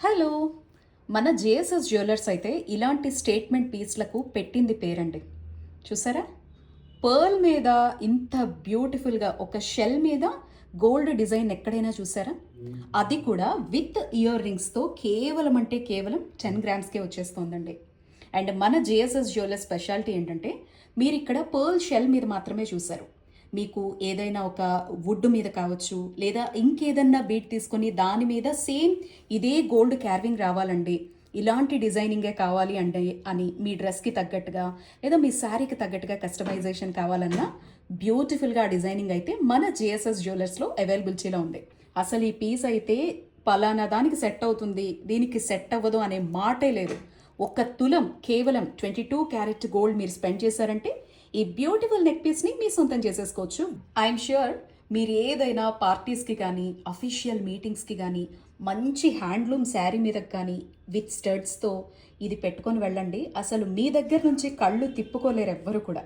Hello! మన JSS jewellers అయితే ఇలాంటి స్టేట్మెంట్ పీస్‌లకు పెట్టింది పేరండి. చూసారా? పర్ల్ మీద ఇంత బ్యూటిఫుల్‌గా ఒక షెల్ మీద గోల్డ్ డిజైన్ ఎక్కడైనా చూసారా? అది కూడా విత్ ఇయర్ రింగ్స్‌తో కేవలం అంటే కేవలం 10 గ్రామ్స్‌కే వచ్చేస్తోందండి. అండ్ మన జేఎస్ఎస్ జ్యువెలర్స్ స్పెషాలిటీ ఏంటంటే మీరిక్కడ పర్ల్ షెల్ మీద మాత్రమే చూసారు. మీకు ఏదైనా ఒక వుడ్ మీద కావచ్చు, లేదా ఇంకేదన్నా బీట్ తీసుకొని దాని మీద సేమ్ ఇదే గోల్డ్ క్యార్వింగ్ రావాలండి, ఇలాంటి డిజైనింగే కావాలి అంటే అని మీ డ్రెస్కి తగ్గట్టుగా లేదా మీ శారీకి తగ్గట్టుగా కస్టమైజేషన్ కావాలన్నా బ్యూటిఫుల్గా డిజైనింగ్ అయితే మన జేఎస్ఎస్ జ్యువెలర్స్లో అవైలబిలిటీలో ఉంది. అసలు ఈ పీస్ అయితే పలానా దానికి సెట్ అవుతుంది, దీనికి సెట్ అవ్వదు అనే మాటే లేదు. ఒక్క తులం కేవలం 22 క్యారెట్ గోల్డ్ మీరు స్పెండ్ చేశారంటే ఈ బ్యూటిఫుల్ నెక్ పీస్ని మీ సొంతం చేసేసుకోవచ్చు. ఐఎమ్ ష్యూర్ మీరు ఏదైనా పార్టీస్కి కానీ అఫీషియల్ మీటింగ్స్కి కానీ మంచి హ్యాండ్లూమ్ శారీ మీదకి కానీ విత్ స్టడ్స్తో ఇది పెట్టుకొని వెళ్ళండి. అసలు మీ దగ్గర నుంచి కళ్ళు తిప్పుకోలేరు ఎవ్వరు కూడా.